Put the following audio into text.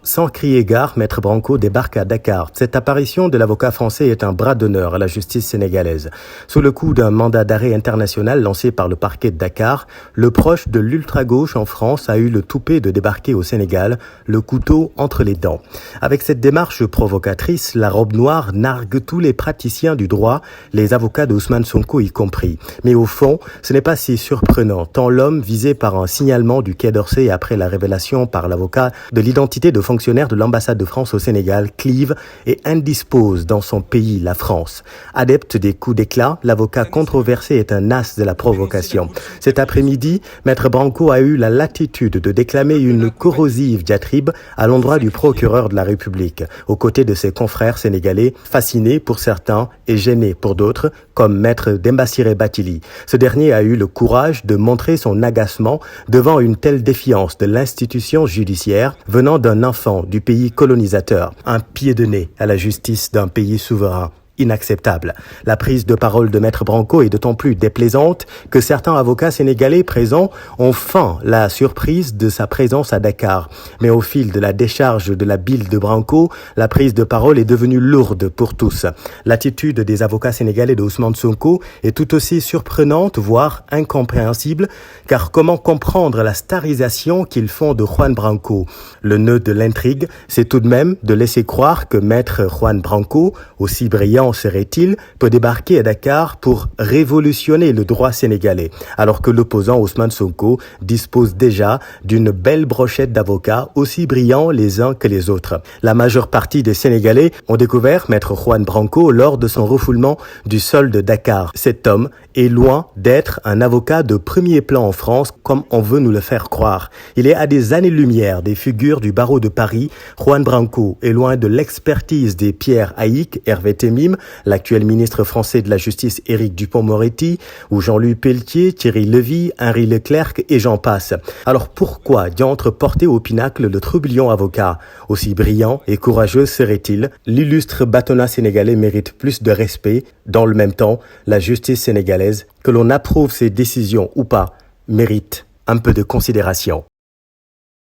Sans crier gare, Maître Branco débarque à Dakar. Cette apparition de l'avocat français est un bras d'honneur à la justice sénégalaise. Sous le coup d'un mandat d'arrêt international lancé par le parquet de Dakar, le proche de l'ultra-gauche en France a eu le toupet de débarquer au Sénégal, le couteau entre les dents. Avec cette démarche provocatrice, la robe noire nargue tous les praticiens du droit, les avocats d'Ousmane Sonko y compris. Mais au fond, ce n'est pas si surprenant, tant l'homme visé par un signalement du Quai d'Orsay après la révélation par l'avocat de l'identité de fonctionnaire de l'ambassade de France au Sénégal clive et indispose dans son pays, la France. Adepte des coups d'éclat, l'avocat controversé est un as de la provocation. Cet après-midi, Maître Branco a eu la latitude de déclamer une corrosive diatribe à l'endroit du procureur de la République, aux côtés de ses confrères sénégalais, fascinés pour certains et gênés pour d'autres, comme Maître Dembassiré Bathily. Ce dernier a eu le courage de montrer son agacement devant une telle défiance de l'institution judiciaire venant d'un enfant du pays colonisateur, un pied de nez à la justice d'un pays souverain. Inacceptable. La prise de parole de Maître Branco est d'autant plus déplaisante que certains avocats sénégalais présents ont feint la surprise de sa présence à Dakar. Mais au fil de la décharge de la bile de Branco, la prise de parole est devenue lourde pour tous. L'attitude des avocats sénégalais de Ousmane Sonko est tout aussi surprenante, voire incompréhensible, car comment comprendre la starisation qu'ils font de Juan Branco? Le nœud de l'intrigue, c'est tout de même de laisser croire que Maître Juan Branco, aussi brillant serait-il, peut débarquer à Dakar pour révolutionner le droit sénégalais, alors que l'opposant Ousmane Sonko dispose déjà d'une belle brochette d'avocats aussi brillants les uns que les autres. La majeure partie des Sénégalais ont découvert Maître Juan Branco lors de son refoulement du sol de Dakar. Cet homme est loin d'être un avocat de premier plan en France, comme on veut nous le faire croire. Il est à des années-lumière des figures du barreau de Paris. Juan Branco est loin de l'expertise des Pierre Haïk, Hervé Temim, l'actuel ministre français de la Justice Éric Dupond-Moretti, ou Jean-Louis Pelletier, Thierry Levy, Henri Leclerc et j'en passe. Alors pourquoi diantre porter au pinacle le trublion avocat? Aussi brillant et courageux serait-il, l'illustre bâtonnat sénégalais mérite plus de respect. Dans le même temps, la justice sénégalaise, que l'on approuve ses décisions ou pas, mérite un peu de considération.